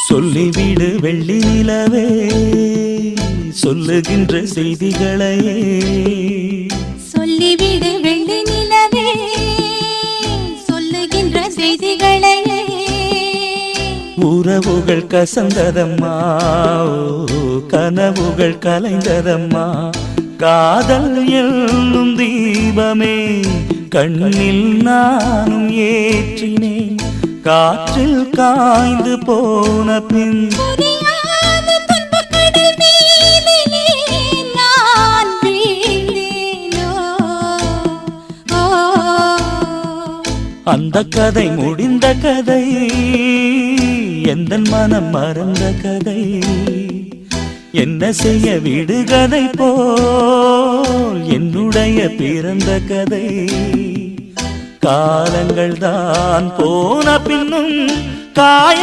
சொல்லிவிடு வெள்ளி நிலவே சொல்லுகின்ற செய்திகளையே சொல்லிவிடு வெள்ளி நிலவே சொல்லுகின்ற செய்திகளையே உறவுகள் கசந்ததம்மா கனவுகள் கலைந்ததம்மா காதல் என்னும் தீபமே கண்ணில் நானும் ஏற்றினேன் காற்றில் காய்ந்து போன பின் அந்த கதை முடிந்த கதை எந்த மனம் மறந்த கதை என்ன செய்ய விடுகதை போல் என்னுடைய பிறந்த கதை காலங்கள் தான் போன பின்னும் காய